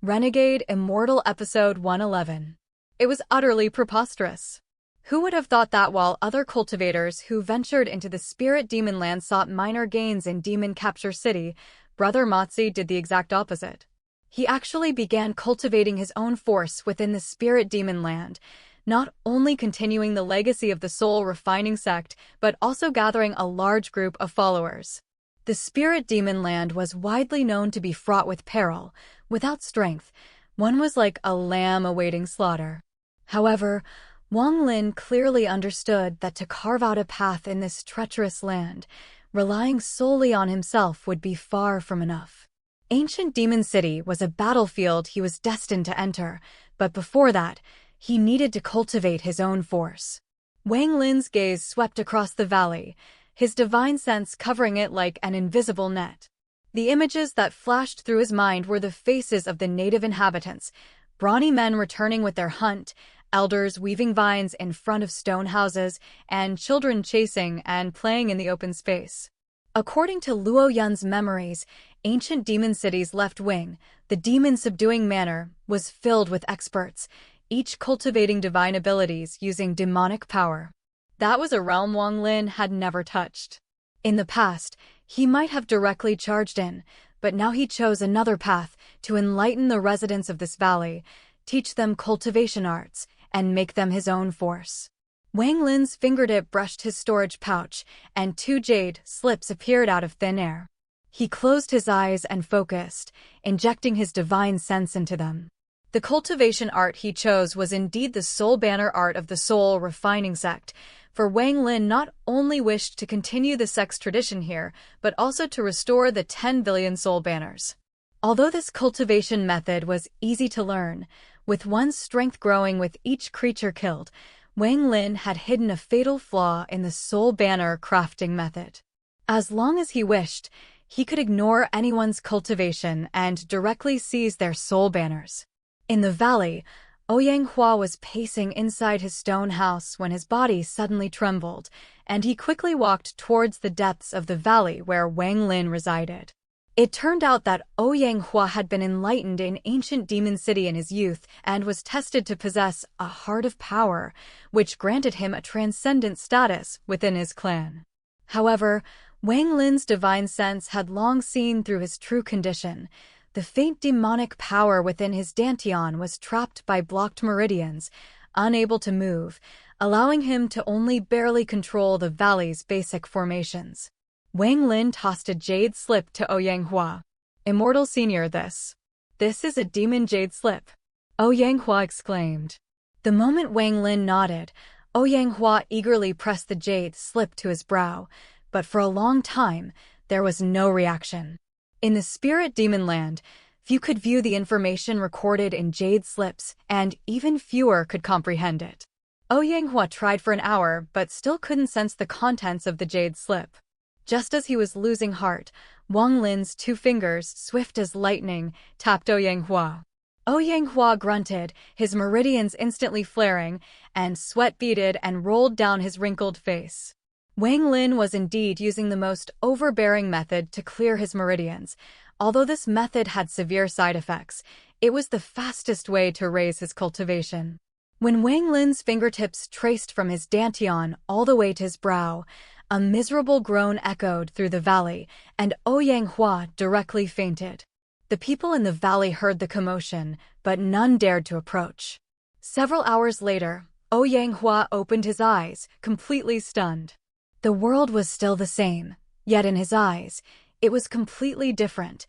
Renegade Immortal Episode 111. It was utterly preposterous. Who would have thought that while other cultivators who ventured into the spirit demon land sought minor gains in Demon Capture City, Brother Motzi did the exact opposite. He actually began cultivating his own force within the spirit demon land, not only continuing the legacy of the soul refining sect, but also gathering a large group of followers. The spirit demon land was widely known to be fraught with peril. Without strength, one was like a lamb awaiting slaughter. However, Wang Lin clearly understood that to carve out a path in this treacherous land, relying solely on himself would be far from enough. Ancient Demon City was a battlefield he was destined to enter, but before that, he needed to cultivate his own force. Wang Lin's gaze swept across the valley, his divine sense covering it like an invisible net. The images that flashed through his mind were the faces of the native inhabitants, brawny men returning with their hunt, elders weaving vines in front of stone houses, and children chasing and playing in the open space. According to Luo Yun's memories, ancient demon city's left wing, the demon-subduing manor, was filled with experts, each cultivating divine abilities using demonic power. That was a realm Wang Lin had never touched. In the past, he might have directly charged in, but now he chose another path to enlighten the residents of this valley, teach them cultivation arts, and make them his own force. Wang Lin's fingertip brushed his storage pouch, and two jade slips appeared out of thin air. He closed his eyes and focused, injecting his divine sense into them. The cultivation art he chose was indeed the soul banner art of the soul refining sect, for Wang Lin not only wished to continue the sect's tradition here, but also to restore the 10 billion soul banners. Although this cultivation method was easy to learn, with one's strength growing with each creature killed, Wang Lin had hidden a fatal flaw in the soul banner crafting method. As long as he wished, he could ignore anyone's cultivation and directly seize their soul banners. In the valley, Oyanghua was pacing inside his stone house when his body suddenly trembled, and he quickly walked towards the depths of the valley where Wang Lin resided. It turned out that Oyanghua had been enlightened in ancient Demon City in his youth and was tested to possess a heart of power, which granted him a transcendent status within his clan. However, Wang Lin's divine sense had long seen through his true condition. The faint demonic power within his dantian was trapped by blocked meridians, unable to move, allowing him to only barely control the valley's basic formations. Wang Lin tossed a jade slip to Oyanghua. "Immortal Senior, this is a demon jade slip," Oyanghua exclaimed. The moment Wang Lin nodded, Oyanghua eagerly pressed the jade slip to his brow, but for a long time, there was no reaction. In the spirit demon land, few could view the information recorded in jade slips, and even fewer could comprehend it. Oyanghua tried for an hour, but still couldn't sense the contents of the jade slip. Just as he was losing heart, Wang Lin's two fingers, swift as lightning, tapped Oyanghua. Oyanghua grunted, his meridians instantly flaring, and sweat beaded and rolled down his wrinkled face. Wang Lin was indeed using the most overbearing method to clear his meridians. Although this method had severe side effects, it was the fastest way to raise his cultivation. When Wang Lin's fingertips traced from his dantian all the way to his brow, a miserable groan echoed through the valley, and Oyanghua directly fainted. The people in the valley heard the commotion, but none dared to approach. Several hours later, Oyanghua opened his eyes, completely stunned. The world was still the same, yet in his eyes, it was completely different.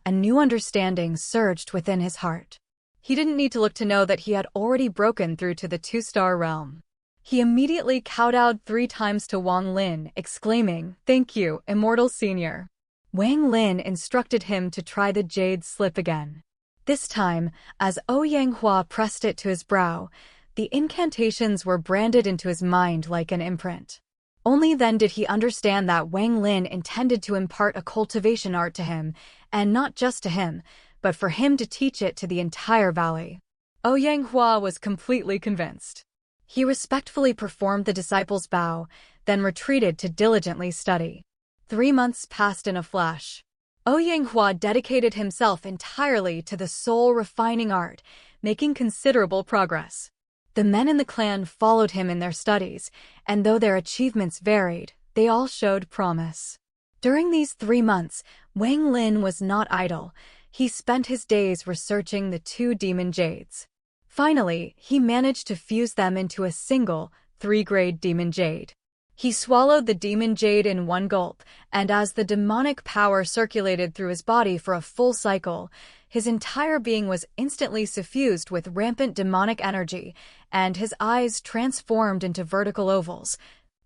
A new understanding surged within his heart. He didn't need to look to know that he had already broken through to the 2-star realm. He immediately kowtowed 3 times to Wang Lin, exclaiming, "Thank you, Immortal Senior." Wang Lin instructed him to try the jade slip again. This time, as Oyanghua pressed it to his brow, the incantations were branded into his mind like an imprint. Only then did he understand that Wang Lin intended to impart a cultivation art to him, and not just to him, but for him to teach it to the entire valley. Oyanghua was completely convinced. He respectfully performed the disciple's bow, then retreated to diligently study. 3 months passed in a flash. Donghua dedicated himself entirely to the soul-refining art, making considerable progress. The men in the clan followed him in their studies, and though their achievements varied, they all showed promise. During these 3 months, Wang Lin was not idle. He spent his days researching the 2 demon jades. Finally, he managed to fuse them into a single, 3-grade demon jade. He swallowed the demon jade in one gulp, and as the demonic power circulated through his body for a full cycle, his entire being was instantly suffused with rampant demonic energy, and his eyes transformed into vertical ovals,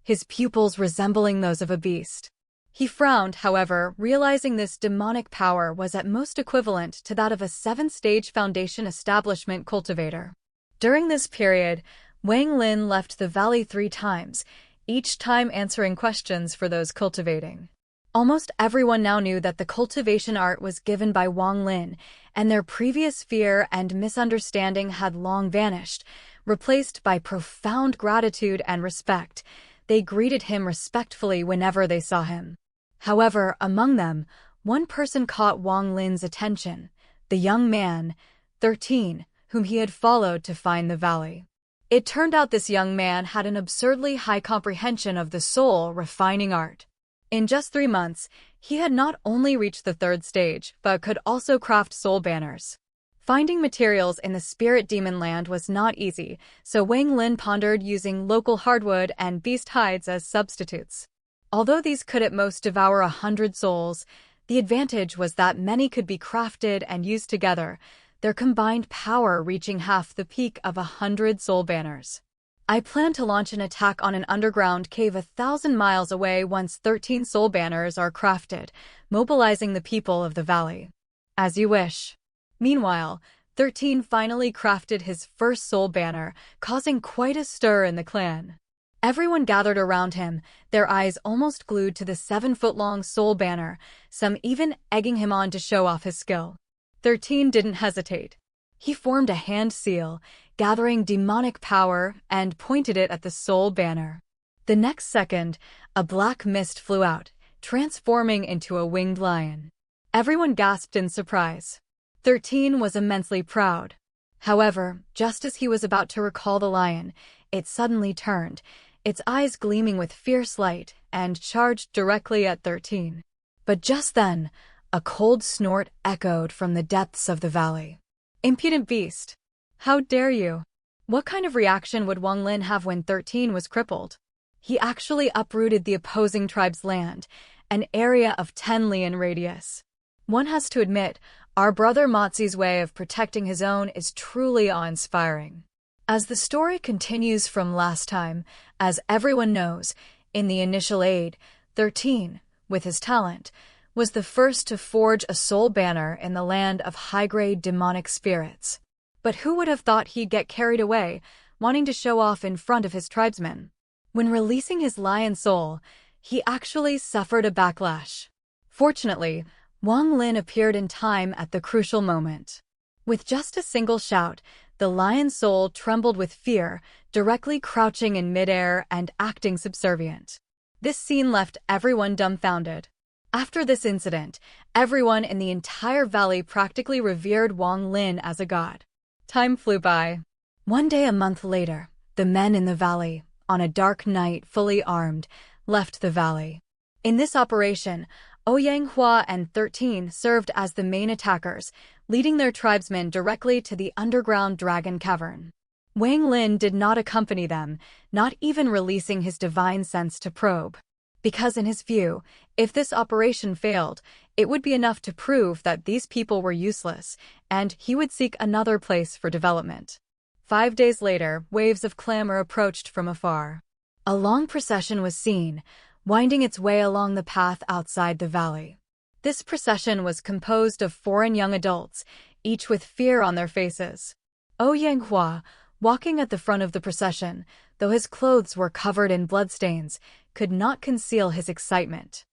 his pupils resembling those of a beast. He frowned, however, realizing this demonic power was at most equivalent to that of a 7-stage foundation establishment cultivator. During this period, Wang Lin left the valley 3 times, each time answering questions for those cultivating. Almost everyone now knew that the cultivation art was given by Wang Lin, and their previous fear and misunderstanding had long vanished, replaced by profound gratitude and respect. They greeted him respectfully whenever they saw him. However, among them, one person caught Wang Lin's attention, the young man, 13, whom he had followed to find the valley. It turned out this young man had an absurdly high comprehension of the soul-refining art. In just 3 months, he had not only reached the 3rd stage, but could also craft soul banners. Finding materials in the spirit demon land was not easy, so Wang Lin pondered using local hardwood and beast hides as substitutes. Although these could at most devour 100 souls, the advantage was that many could be crafted and used together, their combined power reaching half the peak of 100 soul banners. I plan to launch an attack on an underground cave 1,000 miles away once 13 soul banners are crafted, mobilizing the people of the valley. As you wish. Meanwhile, 13 finally crafted his first soul banner, causing quite a stir in the clan. Everyone gathered around him, their eyes almost glued to the 7-foot-long soul banner, some even egging him on to show off his skill. 13 didn't hesitate. He formed a hand seal, gathering demonic power, and pointed it at the soul banner. The next second, a black mist flew out, transforming into a winged lion. Everyone gasped in surprise. 13 was immensely proud. However, just as he was about to recall the lion, it suddenly turned, its eyes gleaming with fierce light, and charged directly at 13. But just then, a cold snort echoed from the depths of the valley. "Impudent beast! How dare you!" What kind of reaction would Wang Lin have when 13 was crippled? He actually uprooted the opposing tribe's land, an area of 10 li in radius. One has to admit, our brother Mozi's way of protecting his own is truly awe-inspiring. As the story continues from last time, as everyone knows, in the initial aid, 13, with his talent, was the first to forge a soul banner in the land of high-grade demonic spirits. But who would have thought he'd get carried away, wanting to show off in front of his tribesmen? When releasing his lion soul, he actually suffered a backlash. Fortunately, Wang Lin appeared in time at the crucial moment. With just a single shout, the lion soul trembled with fear, directly crouching in midair and acting subservient. This scene left everyone dumbfounded. After this incident, everyone in the entire valley practically revered Wang Lin as a god. Time flew by. One day a month later, the men in the valley, on a dark night fully armed, left the valley. In this operation, Donghua and 13 served as the main attackers, leading their tribesmen directly to the underground dragon cavern. Wang Lin did not accompany them, not even releasing his divine sense to probe. Because in his view, if this operation failed, it would be enough to prove that these people were useless, and he would seek another place for development. 5 days later, waves of clamor approached from afar. A long procession was seen, winding its way along the path outside the valley. This procession was composed of foreign young adults, each with fear on their faces. Donghua, walking at the front of the procession, though his clothes were covered in bloodstains, could not conceal his excitement.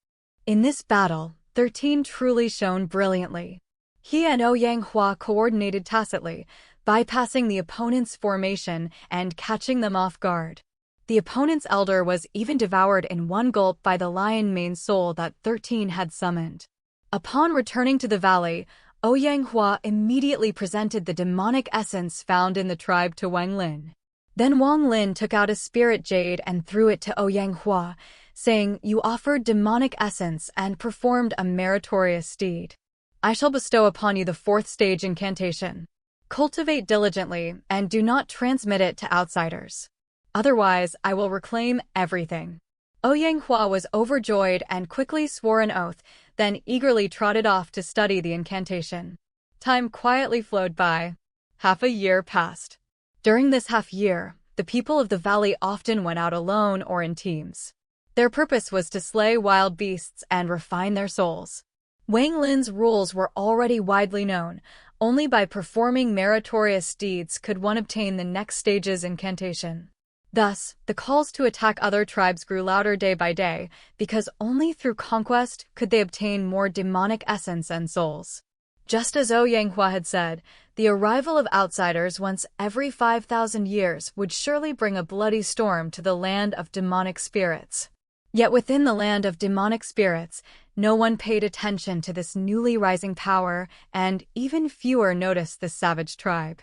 In this battle, 13 truly shone brilliantly. He and Donghua coordinated tacitly, bypassing the opponent's formation and catching them off guard. The opponent's elder was even devoured in one gulp by the lion mane soul that 13 had summoned. Upon returning to the valley, Donghua immediately presented the demonic essence found in the tribe to Wang Lin. Then Wang Lin took out a spirit jade and threw it to Donghua, saying, "You offered demonic essence and performed a meritorious deed. I shall bestow upon you the 4th stage incantation. Cultivate diligently and do not transmit it to outsiders. Otherwise, I will reclaim everything." Donghua was overjoyed and quickly swore an oath, then eagerly trotted off to study the incantation. Time quietly flowed by. Half a year passed. During this half year, the people of the valley often went out alone or in teams. Their purpose was to slay wild beasts and refine their souls. Wang Lin's rules were already widely known. Only by performing meritorious deeds could one obtain the next stage's incantation. Thus, the calls to attack other tribes grew louder day by day, because only through conquest could they obtain more demonic essence and souls. Just as Donghua had said, the arrival of outsiders once every 5,000 years would surely bring a bloody storm to the land of demonic spirits. Yet within the land of demonic spirits, no one paid attention to this newly rising power, and even fewer noticed this savage tribe,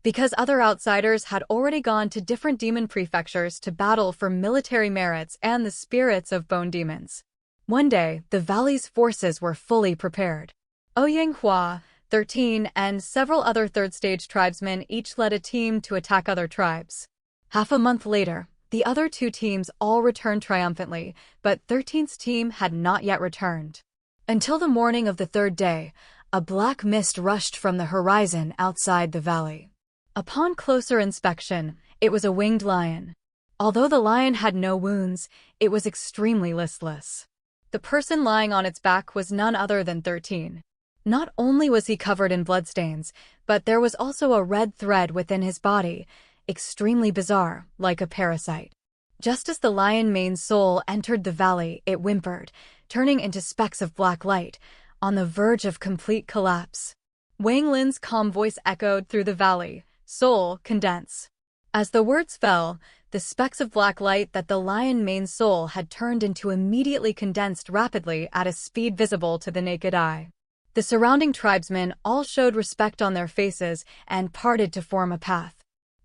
because other outsiders had already gone to different demon prefectures to battle for military merits and the spirits of bone demons. One day, the valley's forces were fully prepared. Donghua, 13, and several other third-stage tribesmen each led a team to attack other tribes. Half a month later, the other 2 teams all returned triumphantly, but 13th's team had not yet returned. Until the morning of the 3rd day, a black mist rushed from the horizon outside the valley. Upon closer inspection, it was a winged lion. Although the lion had no wounds, it was extremely listless. The person lying on its back was none other than 13. Not only was he covered in bloodstains, but there was also a red thread within his body, extremely bizarre, like a parasite. Just as the lion mane's soul entered the valley, it whimpered, turning into specks of black light, on the verge of complete collapse. Wang Lin's calm voice echoed through the valley, "Soul, condense." As the words fell, the specks of black light that the lion mane's soul had turned into immediately condensed rapidly at a speed visible to the naked eye. The surrounding tribesmen all showed respect on their faces and parted to form a path.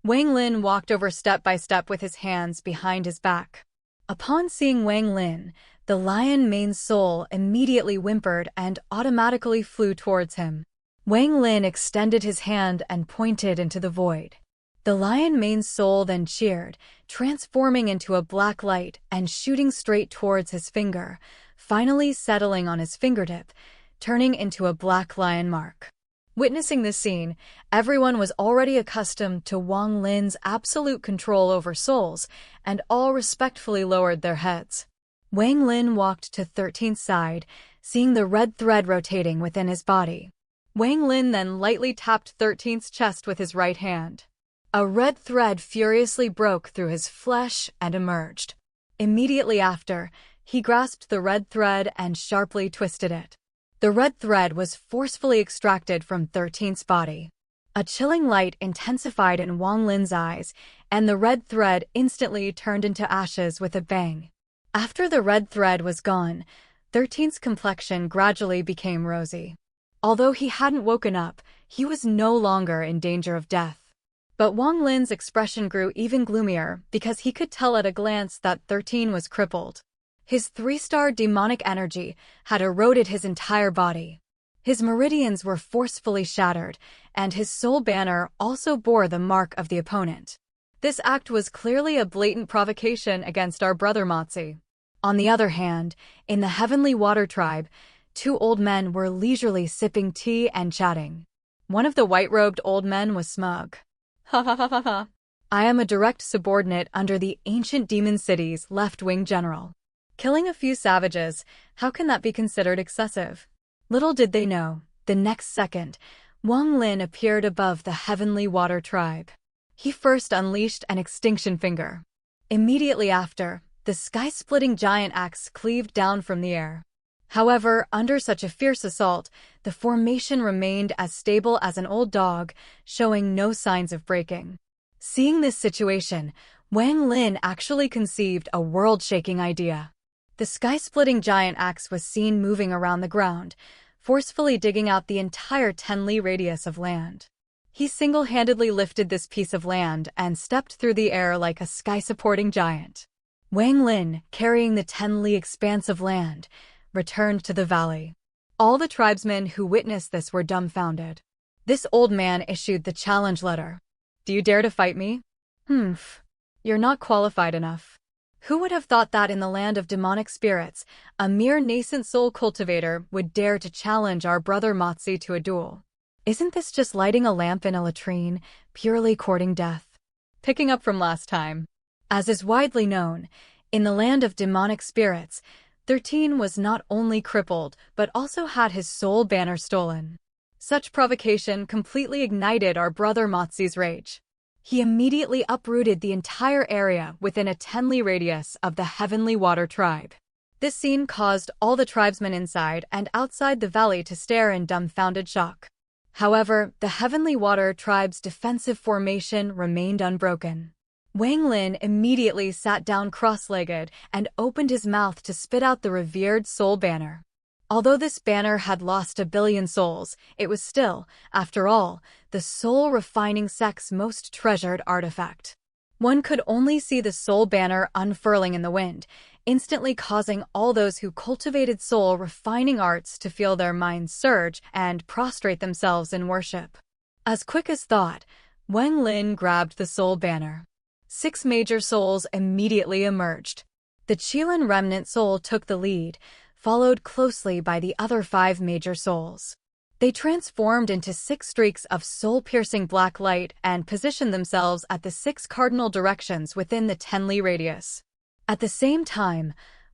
Wang Lin walked over step by step with his hands behind his back. Upon seeing Wang Lin, the lion mane's soul immediately whimpered and automatically flew towards him. Wang Lin extended his hand and pointed into the void. The lion mane's soul then cheered, transforming into a black light and shooting straight towards his finger, finally settling on his fingertip, turning into a black lion mark. Witnessing this scene, everyone was already accustomed to Wang Lin's absolute control over souls, and all respectfully lowered their heads. Wang Lin walked to 13th's side, seeing the red thread rotating within his body. Wang Lin then lightly tapped 13th's chest with his right hand. A red thread furiously broke through his flesh and emerged. Immediately after, he grasped the red thread and sharply twisted it. The red thread was forcefully extracted from 13th's body. A chilling light intensified in Wang Lin's eyes, and the red thread instantly turned into ashes with a bang. After the red thread was gone, 13th's complexion gradually became rosy. Although he hadn't woken up, he was no longer in danger of death. But Wang Lin's expression grew even gloomier because he could tell at a glance that 13 was crippled. His 3-star demonic energy had eroded his entire body. His meridians were forcefully shattered, and his soul banner also bore the mark of the opponent. This act was clearly a blatant provocation against our brother Motzi. On the other hand, in the Heavenly Water Tribe, 2 old men were leisurely sipping tea and chatting. One of the white-robed old men was smug. "Ha ha ha ha ha. I am a direct subordinate under the ancient demon city's left-wing general. Killing a few savages, how can that be considered excessive?" Little did they know, the next second, Wang Lin appeared above the Heavenly Water Tribe. He first unleashed an extinction finger. Immediately after, the sky-splitting giant axe cleaved down from the air. However, under such a fierce assault, the formation remained as stable as an old dog, showing no signs of breaking. Seeing this situation, Wang Lin actually conceived a world-shaking idea. The sky-splitting giant axe was seen moving around the ground, forcefully digging out the entire 10-li radius of land. He single-handedly lifted this piece of land and stepped through the air like a sky-supporting giant. Wang Lin, carrying the 10-li expanse of land, returned to the valley. All the tribesmen who witnessed this were dumbfounded. This old man issued the challenge letter. "Do you dare to fight me? You're not qualified enough." Who would have thought that in the land of demonic spirits, a mere nascent soul cultivator would dare to challenge our brother Motzi to a duel? Isn't this just lighting a lamp in a latrine, purely courting death? Picking up from last time. As is widely known, in the land of demonic spirits, 13 was not only crippled, but also had his soul banner stolen. Such provocation completely ignited our brother Motzi's rage. He immediately uprooted the entire area within a 10-li radius of the Heavenly Water tribe. This scene caused all the tribesmen inside and outside the valley to stare in dumbfounded shock. However, the Heavenly Water tribe's defensive formation remained unbroken. Wang Lin immediately sat down cross-legged and opened his mouth to spit out the revered soul banner. Although this banner had lost 1 billion souls, it was still, after all, the soul-refining sect's most treasured artifact. One could only see the soul banner unfurling in the wind, instantly causing all those who cultivated soul-refining arts to feel their minds surge and prostrate themselves in worship. As quick as thought, Wang Lin grabbed the soul banner. 6 major souls immediately emerged. The Qilin remnant soul took the lead, followed closely by the other 5 major souls. They transformed into 6 streaks of soul-piercing black light and positioned themselves at the 6 cardinal directions within the 10-li radius. At the same time,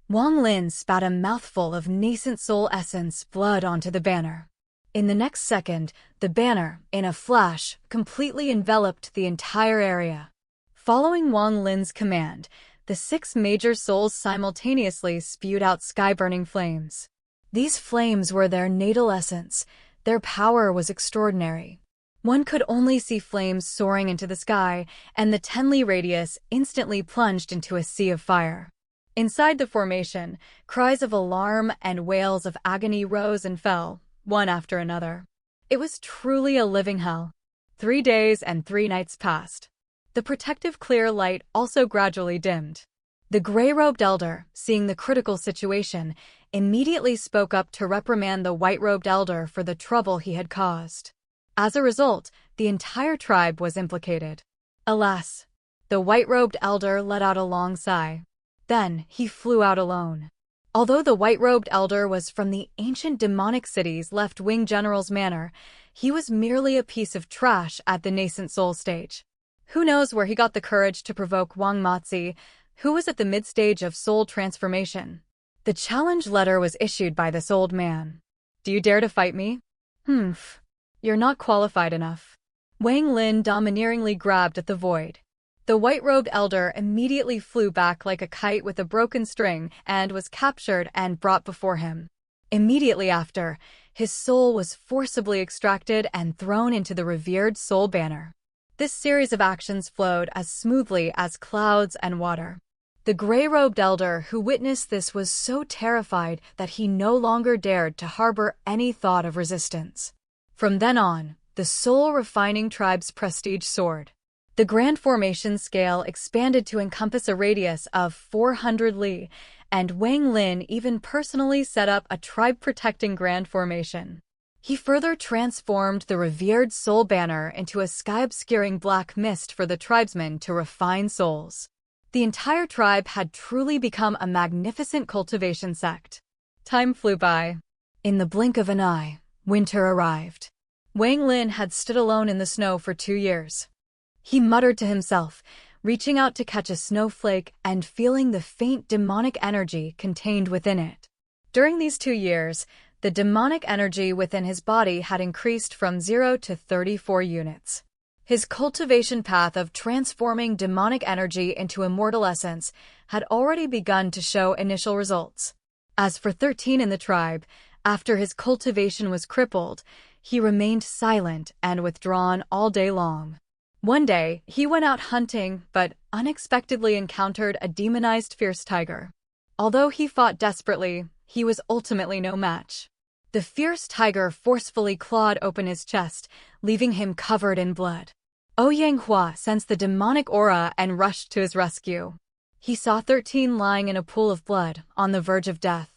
Wang Lin spat a mouthful of nascent soul essence blood onto the banner. In the next second, the banner, in a flash, completely enveloped the entire area. Following Wang Lin's command, the 6 major souls simultaneously spewed out sky-burning flames. These flames were their natal essence. Their power was extraordinary. One could only see flames soaring into the sky, and the 10-li radius instantly plunged into a sea of fire. Inside the formation, cries of alarm and wails of agony rose and fell, one after another. It was truly a living hell. 3 days and 3 nights passed. The protective clear light also gradually dimmed. The gray-robed elder, seeing the critical situation, immediately spoke up to reprimand the white-robed elder for the trouble he had caused. As a result, the entire tribe was implicated. Alas, the white-robed elder let out a long sigh. Then he flew out alone. Although the white-robed elder was from the ancient demonic city's left-wing general's manor, he was merely a piece of trash at the nascent soul stage. Who knows where he got the courage to provoke Wang Motzi, who was at the mid-stage of soul transformation. The challenge letter was issued by this old man. "Do you dare to fight me? You're not qualified enough." Wang Lin domineeringly grabbed at the void. The white-robed elder immediately flew back like a kite with a broken string and was captured and brought before him. Immediately after, his soul was forcibly extracted and thrown into the revered soul banner. This series of actions flowed as smoothly as clouds and water. The gray-robed elder who witnessed this was so terrified that he no longer dared to harbor any thought of resistance. From then on, the soul-refining tribe's prestige soared. The grand formation scale expanded to encompass a radius of 400 li, and Wang Lin even personally set up a tribe-protecting grand formation. He further transformed the revered soul banner into a sky-obscuring black mist for the tribesmen to refine souls. The entire tribe had truly become a magnificent cultivation sect. Time flew by. In the blink of an eye, winter arrived. Wang Lin had stood alone in the snow for 2 years. He muttered to himself, reaching out to catch a snowflake and feeling the faint demonic energy contained within it. During these 2 years, the demonic energy within his body had increased from 0 to 34 units. His cultivation path of transforming demonic energy into immortal essence had already begun to show initial results. As for 13 in the tribe, after his cultivation was crippled, he remained silent and withdrawn all day long. One day, he went out hunting but unexpectedly encountered a demonized fierce tiger. Although he fought desperately, he was ultimately no match. The fierce tiger forcefully clawed open his chest, leaving him covered in blood. Yang Hua sensed the demonic aura and rushed to his rescue. He saw 13 lying in a pool of blood, on the verge of death.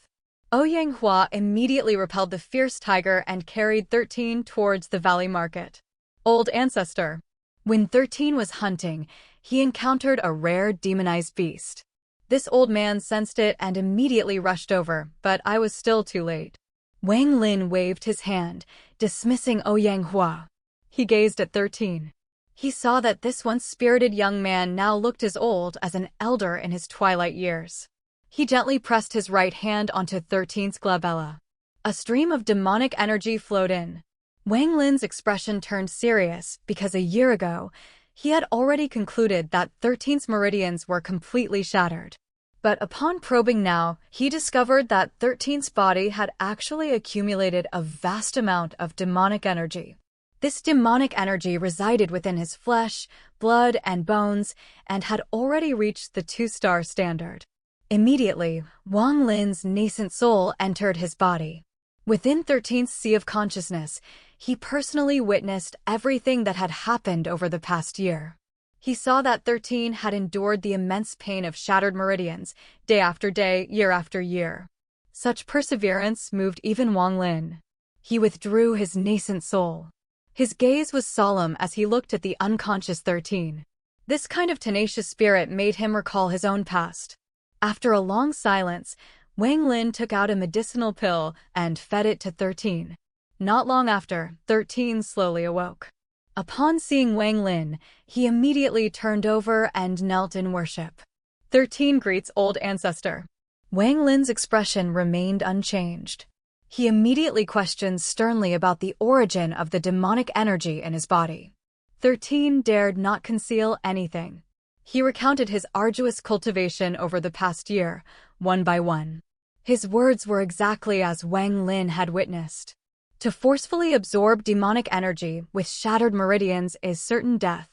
Yang Hua immediately repelled the fierce tiger and carried 13 towards the valley market. Old ancestor. When 13 was hunting, he encountered a rare demonized beast. This old man sensed it and immediately rushed over, but I was still too late. Wang Lin waved his hand, dismissing Yang Hua. He gazed at 13. He saw that this once spirited young man now looked as old as an elder in his twilight years. He gently pressed his right hand onto 13's glabella. A stream of demonic energy flowed in. Wang Lin's expression turned serious because a year ago, he had already concluded that 13's meridians were completely shattered. But upon probing now, he discovered that 13's body had actually accumulated a vast amount of demonic energy. This demonic energy resided within his flesh, blood, and bones, and had already reached the 2-star standard. Immediately, Wang Lin's nascent soul entered his body. Within 13's sea of consciousness, he personally witnessed everything that had happened over the past year. He saw that 13 had endured the immense pain of shattered meridians, day after day, year after year. Such perseverance moved even Wang Lin. He withdrew his nascent soul. His gaze was solemn as he looked at the unconscious 13. This kind of tenacious spirit made him recall his own past. After a long silence, Wang Lin took out a medicinal pill and fed it to 13. Not long after, 13 slowly awoke. Upon seeing Wang Lin, he immediately turned over and knelt in worship. 13 greets old ancestor. Wang Lin's expression remained unchanged. He immediately questioned sternly about the origin of the demonic energy in his body. 13 dared not conceal anything. He recounted his arduous cultivation over the past year, one by one. His words were exactly as Wang Lin had witnessed. To forcefully absorb demonic energy with shattered meridians is certain death.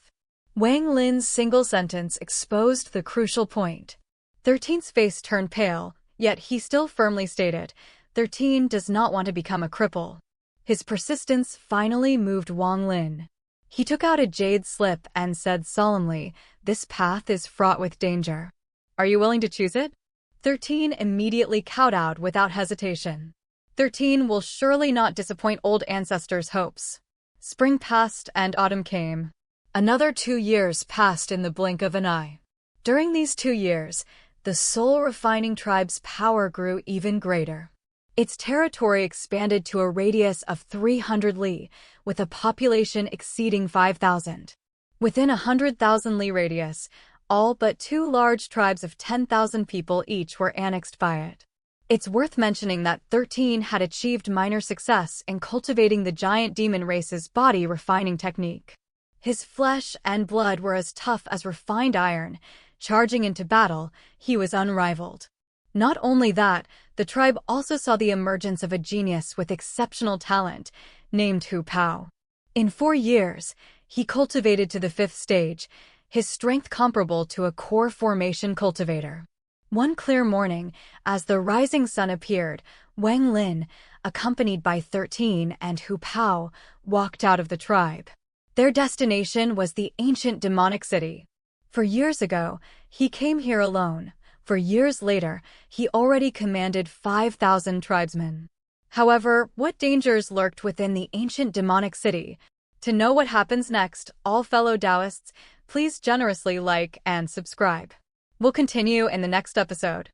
Wang Lin's single sentence exposed the crucial point. 13's face turned pale, yet he still firmly stated, 13 does not want to become a cripple. His persistence finally moved Wang Lin. He took out a jade slip and said solemnly, "This path is fraught with danger. Are you willing to choose it?" 13 immediately kowtowed without hesitation. 13 will surely not disappoint old ancestors' hopes. Spring passed and autumn came. Another 2 years passed in the blink of an eye. During these 2 years, the soul-refining tribe's power grew even greater. Its territory expanded to a radius of 300 li, with a population exceeding 5,000. Within a 100,000 li radius, all but 2 large tribes of 10,000 people each were annexed by it. It's worth mentioning that 13 had achieved minor success in cultivating the giant demon race's body refining technique. His flesh and blood were as tough as refined iron. Charging into battle, he was unrivaled. Not only that, the tribe also saw the emergence of a genius with exceptional talent, named Hu Pao. In 4 years, he cultivated to the 5th stage, his strength comparable to a core formation cultivator. One clear morning, as the rising sun appeared, Wang Lin, accompanied by 13 and Hu Pao, walked out of the tribe. Their destination was the ancient demonic city. For years ago, he came here alone. For years later, he already commanded 5,000 tribesmen. However, what dangers lurked within the ancient demonic city? To know what happens next, all fellow Taoists, please generously like and subscribe. We'll continue in the next episode.